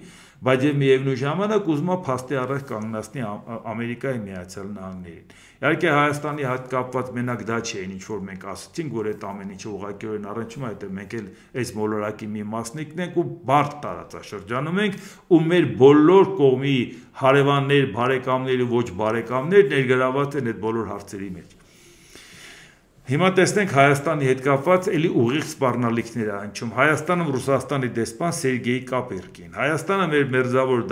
բայց եւ միևնույն ժամանակ ուզում է փաստի առաջ կանգնացնի Ամերիկայի Միացյալ Նահանգներին։ Իհարկե Հայաստանի հետ կապված մենակ դա չէ, ինչ որ մենք ասացինք, որ այդ ամեն ինչը ուղղակիորեն առնչվում է, այդտեղ մենք էլ այս մոլորակի մի մասնիկն ենք ու բարդ տարածաշրջանում ենք, ու մեր բոլոր կողմի հարևաններ, բարեկամներ ու ոչ բարեկամներ ներգրաված են այդ բոլոր հարցերի մեջ։ Հիմա տեսնենք Հայաստանի հետ կապված էլի ուղիղ սպառնալիքներ է հնչում։ Հայաստանում Ռուսաստանի դեսպան Սերգեյ Կապերկին։ Հայաստանը մեր մերձավոր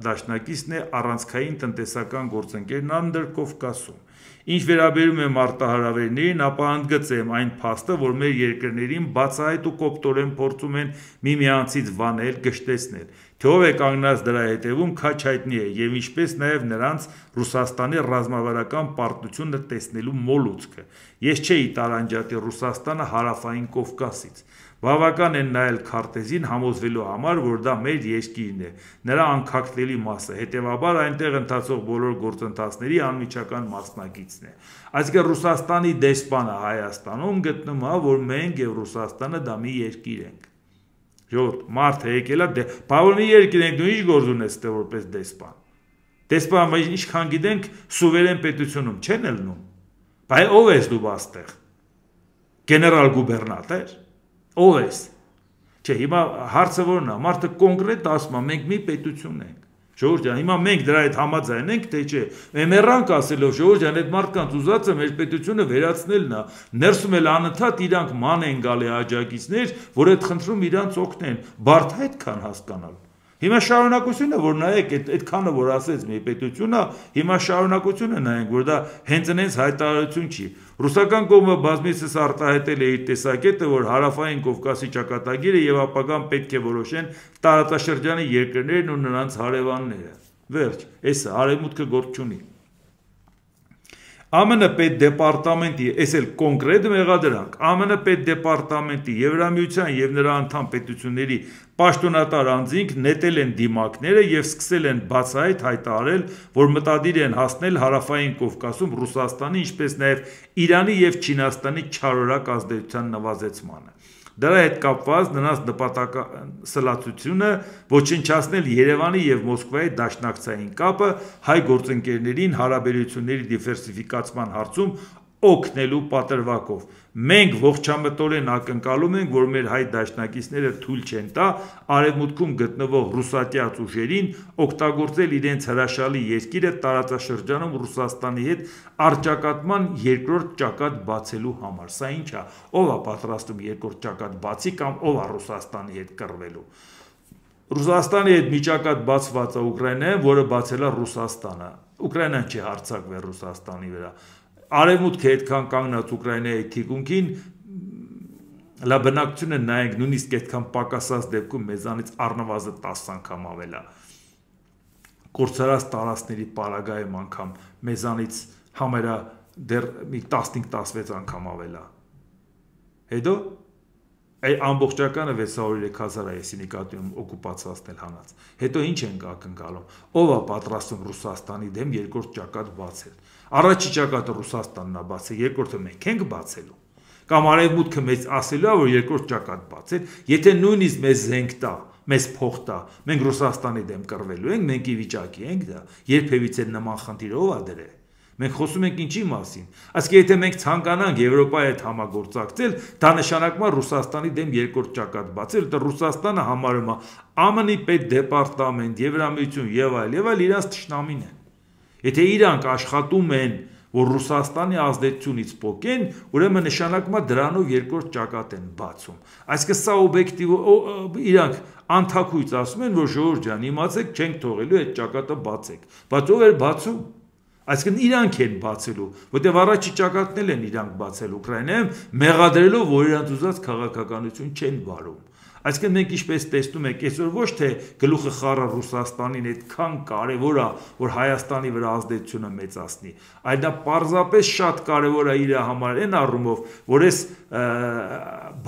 դաշնակիցն է առանցքային տնտեսական գործընկերն Անդրկովկասում։ Ինչ վերաբերում է մարտահրավերներին, ապա ընդգծեմ այն փաստը, որ մեր երկրներին բացահայտ ու կոպտորեն փորձում են միմյանցից վանել, գժտեցնել։ Թե ով է կանգնած դրա հետևում, քաչ հայտնի է, եւ ինչպես նաեւ նրանց Ռուսաստանի ռազմավարական պարտությունը տեսնելու մոլուցքը։ Ես չէի տարանջատի Ռուսաստանը հարավային Կովկասից։ Բավական են նայել քարտեզին համոզվելու համար, որ դա մեր երկիրն է, նրա անկախնելի մասը, հետևաբար այնտեղ ընթացող բոլոր գործընթացների անմիջական մասնակիցն է։ Այսինքն Ռուսաստանի դեսպանը Հայաստանում գտնում է, որ մենք եւ Ռուսաստանը դա մի երկիր ենք։ Ժողովուրդ, մարդը եկել է, բավական մի երկիր ենք, դու ինչ գործ ունես դե որպես դեսպան։ Դեսպանը ինչքան գիտենք, սուվերեն պետությունում չեն ելնում։ Բայց ով ես դու բաստեղ։ Գեներալ գուբերնատոր։ Ով ես։ Չէ, հիմա հարցը որն է, մարդը կոնկրետ ասում է, մենք մի պետություն ենք։ Ժողովուրդ ջան, հիմա մենք դրա հետ համաձայն ենք, թե չէ։ Մեմերանք ասելով, ժողովուրդ ջան, այդ մարդկանց ուզածը մեր պետությունը վերացնելն է։ Ներսում էլ անընդհատ իրանք ման են գալի աջակիցներ, որ այդ խնդրում իրանց օգնեն։ Բարդ է այդքան հասկանալ։ Հիմա շարունակությունը, որ նայեք, այդքանը որ ասեց մի պետությունը, հիմա շարունակությունը նայենք, որ դա հենց այնց հայտարարություն չի։ Ռուսական կողմը բազմիցս արտահայտել է իր տեսակետը, որ հարավային Կովկասի ճակատագիրը եւ ապագան պետք է որոշեն տարածաշրջանի երկրներն ու նրանց հարևանները։ Վերջ, էսը արևմուտքը գործ չունի։ ԱՄՆ պետդեպարտամենտի, այս էլ կոնկրետ մեղադրանք, ԱՄՆ պետդեպարտամենտի, Եվրամիության եւ նրա անդամ պետությունների պաշտոնատար անձինք նետել են դիմակները եւ սկսել են բացահայտ հայտարարել, որ մտադիր են հասնել հարավային Կովկասում Ռուսաստանի, ինչպես նաեւ Իրանի եւ Չինաստանի չարորակ ազդեցության նվազեցմանը։ Դրա հետ կապված նրանց նպատակասլացությունը ոչնչացնել Երևանի եւ Մոսկվայի դաշնակցային կապը հայ գործընկերներին հարաբերությունների դիվերսիֆիկացման հարցում օգնելու պատրվակով։ Մենք ողջամտորեն ակնկալում ենք, որ մեր հայ դաշնակիցները թույլ չեն տա արևմուտքում գտնվող ռուսատյաց ուժերին օգտագործել իրենց հրաշալի երկիրը տարածաշրջանում Ռուսաստանի հետ առճակատման երկրորդ ճակատ բացելու համար։ Սա ինչ է, ով է պատրաստում երկրորդ ճակատ բացի կամ ով է Ռուսաստանի հետ կռվելու։ Ռուսաստանի հետ մի ճակատ բացված է Ուկրաինայում, որը բացել է Ռուսաստանը։ Ուկրաինան չի հարձակվել Ռուսաստանի վրա։ Արևմուտքը այդքան կանգնած Ուկրաինայի թիկունքին, լա բնակչությունը նայենք նույնիսկ այդքան պակասած դեպքում մեզանից առնվազն 10 անգամ ավել է։ Կորցրած տարածքների պարագայում անգամ մեզանից համերա դեռ մի 15-16 անգամ ավել է։ Հետո ամբողջականը 603,000 է եսի նկատիում օկուպացիացնել հանած։ Հետո ինչ ենք ակնկալում։ Ով է պատրաստում Ռուսաստանի դեմ երկրորդ ճակատ բացել։ Առաջի ճակատը Ռուսաստանն է բացել, երկրորդը մենք ենք բացելու։ Կամ արևմուտքը մեծ ասելու է, որ երկրորդ ճակատ բացել, եթե նույնիսկ մեզ զենք տա, մեզ փող տա, մենք Ռուսաստանի դեմ կռվելու ենք, մենք ի վիճակի ենք դա, երբևիցե նման խնդիր ով է դրել։ Մենք խոսում ենք ինչի մասին։ Այսինքն եթե մենք ցանկանանք Եվրոպայի հետ համագործակցել, դա նշանակում է Ռուսաստանի դեմ երկրորդ ճակատ բացել, դա Ռուսաստանը համարում է ԱՄՆ-ի պետդեպարտամենտ, Եվրամիություն եւ այլ իրանց թշնամին են։ Եթե իրանք աշխատում են, որ Ռուսաստանի ազդեցությունից փոկեն, ուրեմն նշանակում է դրանով երկրորդ ճակատ են բացում։ Այսինքն սա օբյեկտիվ իրանք անթակույց ասում են, որ ժողովուրդ ջան, իմացեք, չենք թողելու այդ ճակատը բացեք։ Բայց ով էր բացում։ Այսինքն իրանք են բացելու, որտեղ առաջի ճակատն էլ են իրանք բացել Ուկրաինայում, մեղադրելով, որ իրանց ուզած քաղաքականություն չեն վարում։ Այսինքն մենք ինչպես տեսնում ենք, այսօր ոչ թե գլուխը խառը Ռուսաստանին այդքան կարևոր է, որ Հայաստանի վրա ազդեցությունը մեծացնի, այլ դա պարզապես շատ կարևոր է իր համար այն առումով, որ այս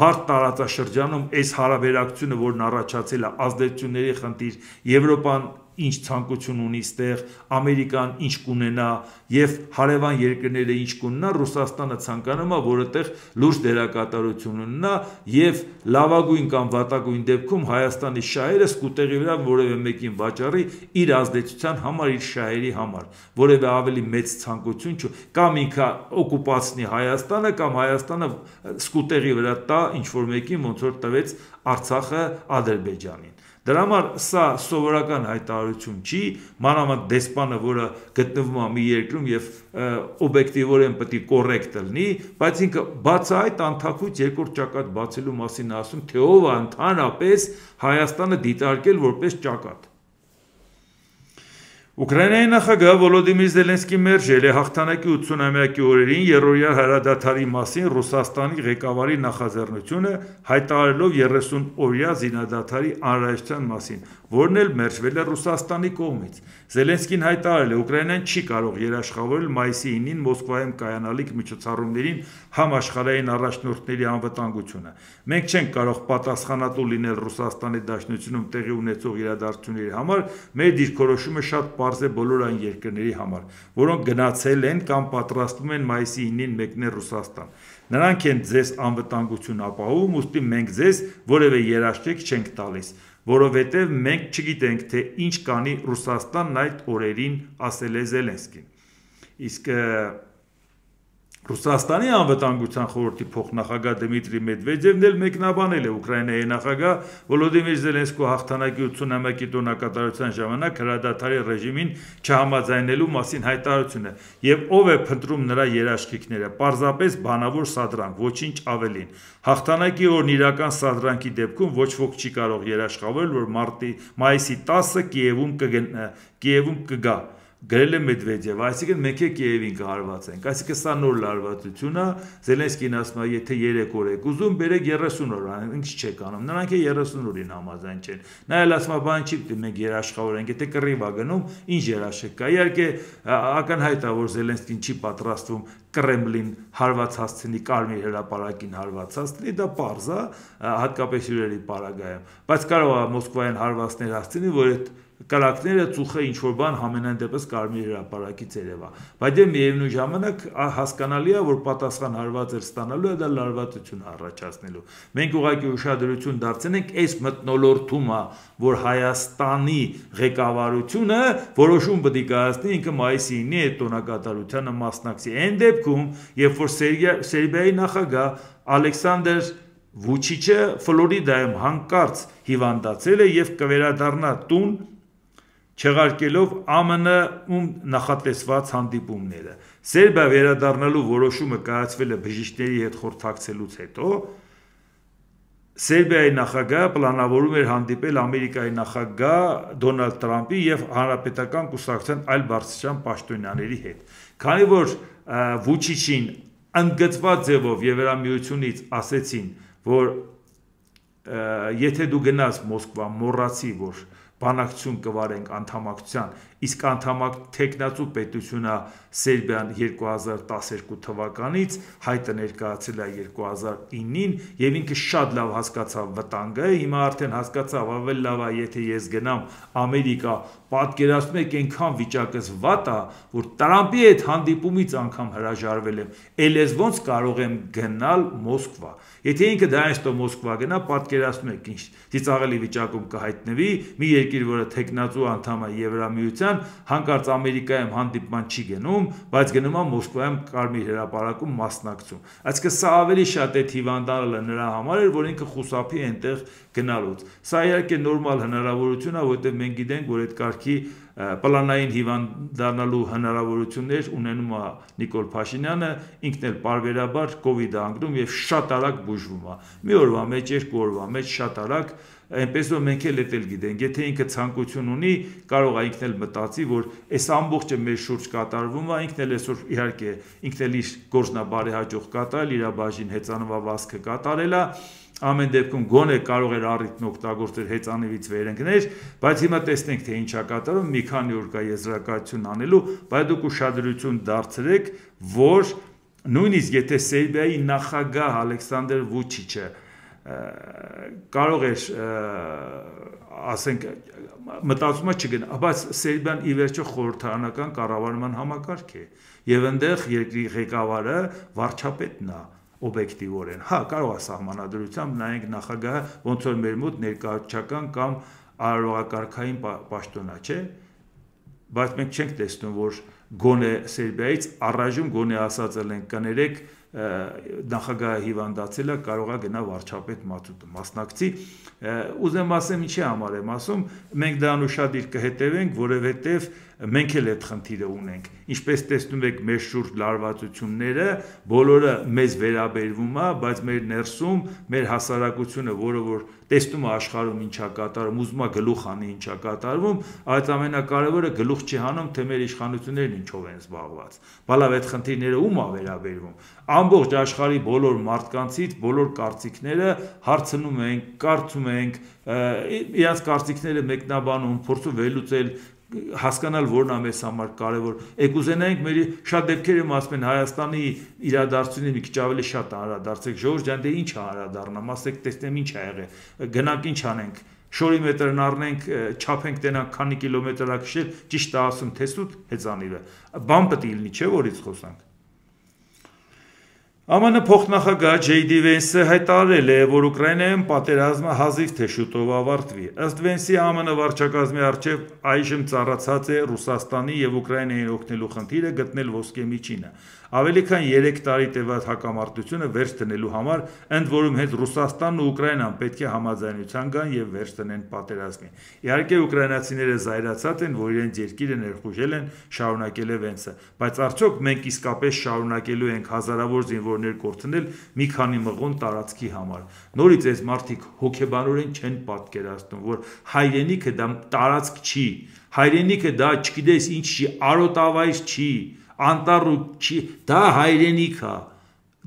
բարդ տարածաշրջանում այս հարաբերակցությունը, որն առաջացել է, ազդեցությունների խնդիր, Եվրոպան ինչ ցանկություն ունի ստեղ, Ամերիկան ինչ կունենա եւ հարևան երկրները ինչ կունենա, Ռուսաստանը ցանկանում է, որ այդտեղ լուրջ դերակատարություն ունենա եւ լավագույն կամ վատագույն դեպքում Հայաստանի շահերը սկուտեղի վրա որևէ մեկին վաճառի իր ազդեցության համար, իր շահերի համար, որևէ ավելի մեծ ցանկություն չէ, կամ ինքը օկուպացնի Հայաստանը, կամ Հայաստանը սկուտեղի վրա տա ինչ որ մեկին, ոնց որ տվեց Արցախը Ադրբեջանին։ Դրա համար սա սովորական հայտարարություն չի, մանավանդ դեսպանը, որը գտնվում է մի երկրում եւ օբյեկտիվորեն պետք է կոռեկտ լինի, բայց ինքը բացահայտ անթակույց երկրորդ ճակատ բացելու մասին ասում, թե ով է ընդհանրապես Հայաստանը դիտարկել որպես ճակատ։ Ուկրաինայի նախագահ Վոլոդիմիր Զելենսկին մերժել է հաղթանակի 80-ամյակի օրերին երրորդյա հրադադարի մասին Ռուսաստանի ղեկավարի նախաձեռնությունը, հայտարարելով 30-օրյա զինադադարի անհրաժեշտության մասին, որն էլ մերժվել է Ռուսաստանի կողմից։ Զելենսկին հայտարարել է, Ուկրաինան չի կարող երաշխավորել մայիսի 9-ին Մոսկվայում կայանալիք միջոցառումներին համաշխարհային առաջնորդների անվտանգությունը։ Մենք չենք կարող պատասխանատու լինել Ռուսաստանի Դաշնությունում տեղի ունեցող իրադարձությունների համար, մեր դիրքորոշումը շատ պարզ է բոլոր այն երկրների համար, որոնք գնացել են կամ պատրաստվում են մայիսի 9-ին մեկնել Ռուսաստան։ Նրանք են ձեզ անվտանգություն ապահովում, ուստի մենք ձեզ որևէ երաշխիք չենք տալիս, որովհետև մենք չգիտենք, թե ինչ կանի Ռուսաստանն այդ օրերին, ասել է Զելենսկին։ Իսկ Ռուսաստանի անվտանգության խորհրդի փոխնախագահ Դմիտրի Մեդվեդևն էլ մեկնաբանել է Ուկրաինայի նախագահ Վոլոդիմիր Զելենսկու հաղթանակի 80-ամյակի տոնակատարության ժամանակ հրադադարի ռեժիմին չհամաձայնելու մասին հայտարարությունը, եւ ով է փնտրում նրա երաշխիքները, պարզապես բանավոր սադրանք, ոչինչ ավելին։ Հաղթանակի օրն իրական սադրանքի դեպքում ոչ ոք չի կարող երաշխավորել, որ մայիսի 10-ը Կիևում կգա։ Գրել է Մեդվեդևը, այսինքն մենք է Կիևին կհարվածենք, այսինքն սա նոր լարվածություն է, Զելենսկին ասում է, եթե 3 օր եք ուզում, բերեք 30 օր, ինչ չեք անում, նրանք է 30 օրին համաձայն չեն, նա էլ ասում է, բան չի պետք մենք երաշխավորենք, եթե կռիվ է գնում, ինչ երաշխիք կա, իհարկե ակնհայտ է, որ Զելենսկին չի պատրաստվում Կրեմլին հարված հասցնի, Կարմիր հրապարակին հարված հասցնի, դա պարզ է, հատկապես հյուրերի պարագայում, բայց կարող է Մոսկվային հարվածներ հասցնի, որ այդ կրակները ծուխը ինչ-որ բան համենայն դեպս Կարմիր հրապարակից երևա, բայց դե միևնույն ժամանակ հասկանալի է, որ պատասխան հարվածեր ստանալու է դա լարվածություն առաջացնելու։ Մենք ուղղակի ուշադրություն դարձնենք այս մթնոլորտումը, որ Հայաստանի ղեկավարությունը որոշում պետք է կայացնի ինքը մայիսի 9-ի այդ տոնակատարությանը մասնակցի։ Այն դեպքում, երբ որ Սերբիայի նախագահ Ալեքսանդր Վուչիչը Ֆլորիդայում հանկարծ հիվանդացել է եւ կվերադառնա տուն, չեղարկելով ԱՄՆ-ում նախատեսված հանդիպումները։ Սերբիա վերադառնալու որոշումը կայացվել է բժիշկների հետ խորհրդակցելուց հետո։ Սերբիայի նախագահը պլանավորում էր հանդիպել Ամերիկայի նախագահ Դոնալդ Տրամփի եւ Հանրապետական կուսակցության այլ բարձրաստիճան պաշտոնյաների հետ։ Քանի որ Վուչիչին ընդգծված ձևով Եվրամիությունից ասեցին, որ եթե դու գնաս Մոսկվա, մոռացի, որ բանակցություն կվարենք անդամակցության, իսկ անդամակ թեկնածու պետությունա Սերբիան 2012 թվականից, հայտը ներկայացել է 2009-ին եւ ինքը շատ լավ հասկացավ վտանգը, հիմա արդեն հասկացավ ավելի լավ է եթե ես գնամ Ամերիկա, պատկերացնում եք այնքան վիճակս վատ է, որ Տրամպի հետ հանդիպումից անգամ հրաժարվել եմ, ել ես ոնց կարող եմ գնալ Մոսկվա, եթե ինքը դա այստո Մոսկվա գնա, պատկերացնում եք ինչ ծիծաղելի վիճակում կհայտնվի, մի երկիր, որը թեկնածու անդամ է Եվրամիության, հանկարծ Ամերիկայում հանդիպման չի գնում, բայց գնում է Մոսկվայում Կարմիր հրապարակում մասնակցում, այսինքն սա ավելի շատ է հիվանդանալը նրա համար էր, որ ինքը խուսափի այնտեղ գնալուց, սա իհարկե նորմալ հնարավորություն է, որովհետև մենք գիտենք, որ այդ կարգի պլանային հիվանդանալու հնարավորություններ ունենում է Նիկոլ Փաշինյանը, ինքն էլ պարբերաբար կովիդ է անգնում եւ շատ արագ բուժվում է, մի օրվա մեջ, երկու օրվա մեջ շատ արագ, այնպես որ մենք էլ էտել գիտենք, եթե ինքը ցանկություն ունի, կարող է ինքն էլ մտածի, որ այս ամբողջը մեր շուրջ կատարվում է, ինքն էլ այսօր իհարկե ինքն էլ իր գործնաբարեհաջող կատարել, իր բաժին հեծանվավազքը կատարել է, ամեն դեպքում գոնե կարող էր առիթն օգտագործել հեծանիվից վերընկներ, բայց հիմա տեսնենք թե ինչ է կատարում, մի քանի օր կա եզրակացություն անելու, բայց դուք ուշադրություն դարձրեք, որ նույնիսկ եթե Սերբիայի նախագահ Ալեքսանդր Վուչիչը կարող էր ասենք մտածում է չգնա, բայց Սերբիան ի վերջո խորհրդարանական կառավարման համակարգ է եւ այնտեղ երկրի ղեկավարը վարչապետն է օբյեկտիվորեն, հա կարող է սահմանադրությամբ նայենք նախագահը ոնց որ մեր մոտ ներկայացչական կամ արարողակարգային պաշտոնա, չէ, բայց մենք չենք տեսնում, որ գոնե Սերբիայից առայժմ գոնե ասած են կներեք նախագահը հիվանդացել է, կարող է գնա վարչապետ մասնակցի, ուզեմ ասեմ ինչի համար եմ ասում, մենք դա անուշադիր կհետևենք, որովհետև մենք էլ այդ խնդիրը ունենք, ինչպես տեսնում եք մեր շուրջ լարվածությունները, բոլորը մեզ վերաբերվում է, բայց մեր ներսում, մեր հասարակությունը, որը որ տեսնում է աշխարհում ինչա կատարում, ուզում է գլուխ անի ինչա կատարվում, այդ ամենակարևորը գլուխ չի հանում, թե մեր իշխանություններն ինչով են զբաղված, բալավ այդ խնդիրները ում է վերաբերվում, ամբողջ աշխարհի բոլոր մարդկանցից, բոլոր կարծիքները հարցնում ենք, կարծում ենք, իրաց կարծիքները մեկնաբանում, փորձում վերլուծել հասկանալ որն է մեզ համար կարևոր, եք ուզենայինք մեր շատ դեպքերում ասում են Հայաստանի իրադարձությունները մի քիչ ավելի շատ անդրադարձեք, ժողովուրդ ջան, դե ինչ է անդրադառնամ, ասեք տեսնեմ ինչ է եղել, գնանք ինչ անենք, շորիմետրն առնենք, չափենք տենանք քանի կիլոմետր ա քշել, ճիշտ է ասում, թե սուտ հեծանիվ է, բան պետք է լինի, չէ՞ որից խոսանք։ ԱՄՆ փոխնախագահ Ջեյդի Վենսը հայտարարել է, որ Ուկրաինայում պատերազմը հազիվ թե շուտով ավարտվի։ Ըստ Վենսի ԱՄՆ վարչակազմի առջև այժմ ծառացած է Ռուսաստանի եւ Ուկրաինային օգնելու խնդիրը գտնել ոսկե միջինը։ Ավելի քան 3 տարի տևած հակամարտությունը վերջ դնելու համար, ընդ որում հենց Ռուսաստանն ու Ուկրաինան պետք է համաձայնության գան եւ վերջ դնեն պատերազմին։ Իհարկե ուկրաինացիները զայրացած են, որ իրենց երկիրը ներխուժել են, շարունակել է Վենսը, բայց արդյոք մենք իսկապես շարունակելու ենք հազարավոր զինվորներ կորցնել մի քանի մղոն տարածքի համար։ Նորից այս մարդիկ հոգեբանորեն չեն պատկերացնում, որ հայրենիքը դա տարածք չի, հայրենիքը դա չգիտես ինչ չի, արոտավայր չի, անտառու չի, դա հայրենիք է,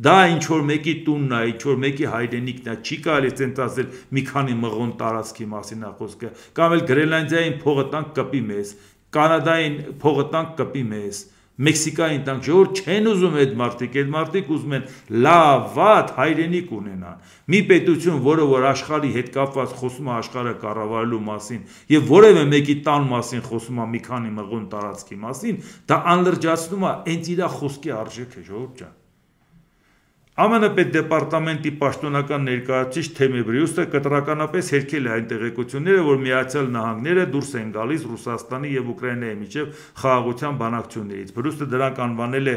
դա ինչ որ մեկի տունն է, ինչ որ մեկի հայրենիքն է, չի կարելի ցենց ասել մի քանի մղոն տարածքի մասին է խոսքը, կամ էլ Գրենլանդիային փողը տանք կպի մեզ, Կանադային փողը տանք կպի մեզ, Մեքսիկային տանք, ժողովուրդ չեն ուզում այդ մարդիկ ուզում են լավ, վատ հայրենիք ունենան։ Մի պետություն, որը որ աշխարհի հետ կապված խոսում է աշխարհը կառավարելու մասին եւ որևէ մեկի տան մասին խոսում է մի քանի մղոն տարածքի մասին, դա անլրջացնում է հենց իր խոսքի արժեքը, ժողովուրդ ջան։ ԱՄՆ պետդեպարտամենտի պաշտոնական ներկայացուցիչ Թեմի Բրյուսը կտրականապես հերքել է այն տեղեկությունները, որ Միացյալ Նահանգները դուրս են գալիս Ռուսաստանի եւ Ուկրաինայի միջև խաղաղության բանակցություններից։ Բրյուսը դրանք անվանել է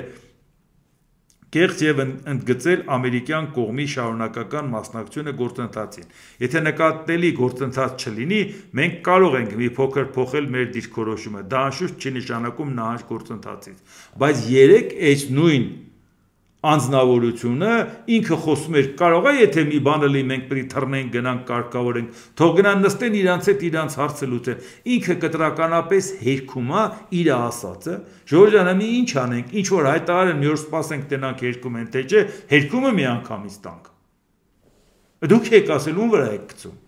կեղծ եւ ընդգծել ամերիկյան կողմի շարունակական մասնակցությունը գործընթացին։ Եթե նկատելի գործընթաց չլինի, մենք կարող ենք մի փոքր փոխել մեր դիրքորոշումը։ Դա անշուշտ չի նշանակում նահանջ գործընթացից։ Բայց երեք այս նույն անձնավորությունը ինքը խոսում էր կարող է եթե մի բանը լի մենք պետք է թռնենք գնանք կարգավորենք թող գնան նստեն իրանց հետ իրանց հարցը լուծեն ինքը կտրականապես հերքում է իր ասածը ժողովուրդ ջան մի ինչ անենք ինչ որ հայտարարեն մի օր սպասենք տենանք հերքում են թե չէ հերքումը մի անգամից տանք դուք եք ասել ում վրա եք գցում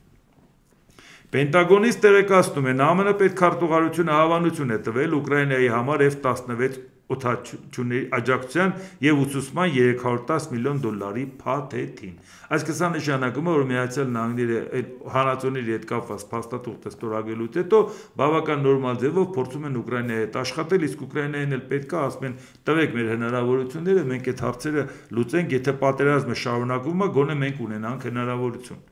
Պենտագոնից տեղեկացնում են, ԱՄՆ պետքարտուղարությունը հավանություն է տվել Ուկրաինայի համար F-16 օդաչուների աջակցության և ուսուցման $310 միլիոն փաթեթին։ Այսինքն սա նշանակում է, որ Միացյալ Նահանգները հանածոների հետ կապված փաստաթուղթը ստորագրելուց հետո բավական նորմալ ձևով փորձում են Ուկրաինայի հետ աշխատել, իսկ Ուկրաինային էլ պետք է ասում են տվեք մեր հնարավորությունները, մենք այդ հարցերը լուծենք, եթե պատերազմը շարունակվում է, գոնե մենք ունենանք հնարավորություն։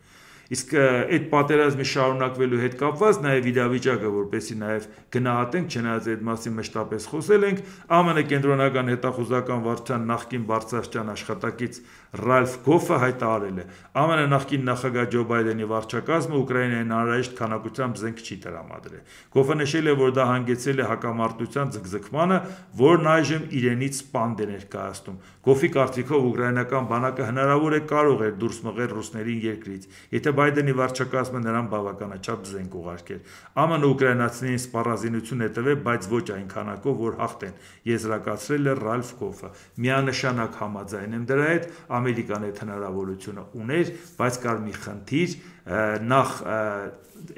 Իսկ այդ պատերազմի շարունակվելու հետ կապված նաև իրավիճակը, որպեսզի նաև գնահատենք, չնայած այդ մասին մշտապես խոսել ենք, ԱՄՆ կենտրոնական հետախուզական վարչության նախկին բարձրաստիճան աշխատակից Ռալֆ Գոֆը հայտարարել է. ԱՄՆ նախկին նախագահ Ջո Բայդենի վարչակազմը Ուկրաինային անհրաժեշտ քանակությամբ զենք չի տրամադրել։ Գոֆը նշել է, որ դա հանգեցրել է հակամարտության ձգձգմանը, որն այժմ իրենից սպանդ է ներկայացնում։ Գոֆի կարծիքով ուկրաինական բանակը հնարավոր է կարող էր դուրս մղել ռուսներին երկրից, եթե Բայդենի վարչակազմը նրան բավականաչափ զենք ուղարկեր։ ԱՄՆ ուկրաինացիներին սպառազինություն է տվել, բայց ոչ այն քանակով, որ հաղթեն, եզրակացրել է Ռալֆ Գոֆը։ Միանշանակ համաձայն եմ դրա հետ, Ամերիկան այդ հնարավորությունը ուներ, բայց կար մի խնդիր, նախ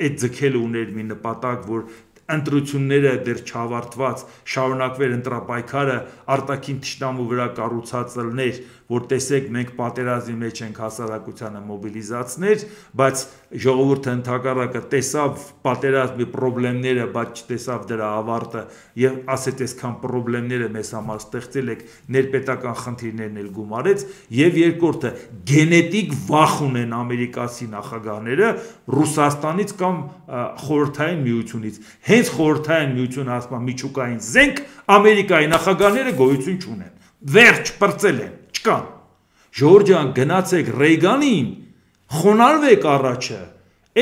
այդ ձգելը ուներ մի նպատակ, որ ընտրությունները դեռ չավարտված շարունակվեր ընտրապայքարը արտաքին թշնամու վրա կառուցած լներ, որ տեսեք մենք պատերազմի մեջ ենք հասարակությանը մոբիլիզացներ, բայց ժողովուրդը ընդհակառակը տեսավ պատերազմի խնդիրները, բայց չտեսավ դրա ավարտը եւ ասեց այսքան խնդիրները մեզ համար ստեղծել եք, ներպետական խնդիրներն էլ գումարեց, եւ երկրորդը գենետիկ վախ ունեն ամերիկացի նախագահները Ռուսաստանից կամ Խորհրդային Միությունից։ Հենց Խորհրդային Միությունը ասում է միջուկային զենք, Ամերիկայի նախագահները գոյություն չունեն։ Վերջ պրծել են, չկան։ Ժորժյան գնացեք Ռեյգանին, խոնարհվեք առաջը։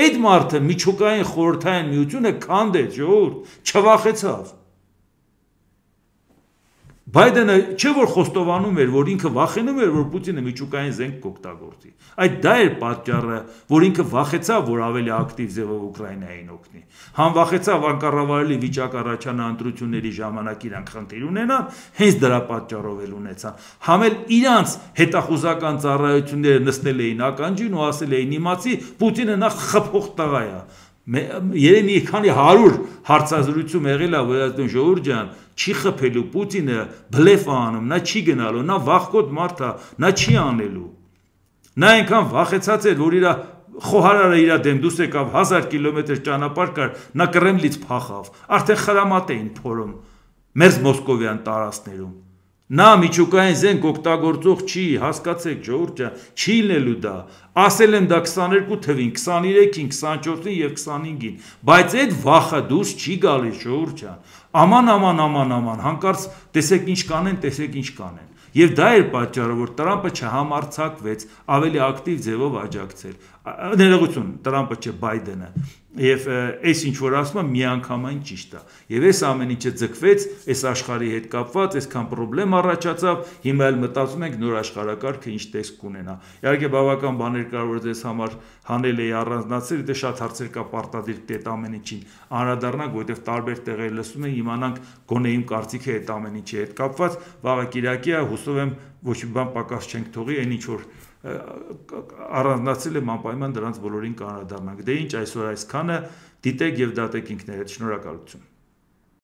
Այդ մարդը միջուկային Խորհրդային Միությունը քանդեց, ժողովուրդ, չվախեցավ։ Բայդենը չէ որ խոստովանում էր, որ ինքը վախենում էր, որ Պուտինը միջուկային զենք կօգտագործի։ Այդ դա էր պատճառը, որ ինքը վախեցավ, որ ավելի ակտիվ ձևով Ուկրաինային օգնի։ Համ վախեցավ անկառավարելի վիճակ առաջանա ընտրությունների ժամանակ իրանք խնդիր ունենան, հենց դրա պատճառով էլ ունեցան։ Համ էլ իրանց հետախուզական ծառայությունները նստել էին ականջին ու ասել էին իմացի Պուտինը նախ խփող տղա է։ Երևի քանի 100 հարցազրույցում եղել է, որ ասում ժողովուրդ ջան, չի խփելու Պուտինը բլեֆ է անում, նա չի գնալու, նա վախկոտ մարդ է, նա չի անելու։ Նա այնքան վախեցած էր, որ իր խոհարարը իր դեմ դուրս եկավ 1000 կիլոմետր ճանապարհ կար, նա Կրեմլից փախավ, արդեն խրամատ էին փորում մերձ մոսկովյան տարածքներում։ Նա միջուկային զենք օգտագործող չի, հասկացեք ժողովուրդ ջան, չի լինելու դա։ Ասել եմ դա 22 թվին, 23-ին, 24-ին եւ 25-ին, բայց այդ վախը դուրս չի գալիս ժողովուրդ ջան։ Աման, հանկարծ տեսեք ինչ կանեն, տեսեք ինչ կանեն։ Եվ դա էր պատճառը, որ Տրամպը չհամարձակվեց ավելի ակտիվ ձևով աջակցել։ Ներողություն, Տրամպը չէ, Բայդենը։ Եվ այս ինչ որ ասում եմ միանգամայն ճիշտ է։ Եվ այս ամեն ինչը ձգվեց, այս աշխարհի հետ կապված, այսքան խնդրեմ առաջացավ, հիմա էլ մտածում ենք նոր աշխարհակարգը ինչ տեսք կունենա։ Իհարկե բավական բաներ կար, որ ձեզ համար հանել էի առանձնացել, դե շատ հարցեր կա պարտադիր այդ ամեն ինչին անդրադառնանք, որովհետև տարբեր տեղեր լսում են, իմանանք գոնե իմ կարծիքը այդ ամեն ինչի հետ կապված, վաղը Կիրակի է, հուսով եմ ոչ մի բան պակաս չենք թողի, այն ինչ որ առանձնացել եմ անպայման դրանց բոլորին կանդրադառնանք։ Դե ինչ այսօր այսքանը, դիտեք եւ դատեք ինքներդ, շնորհակալություն։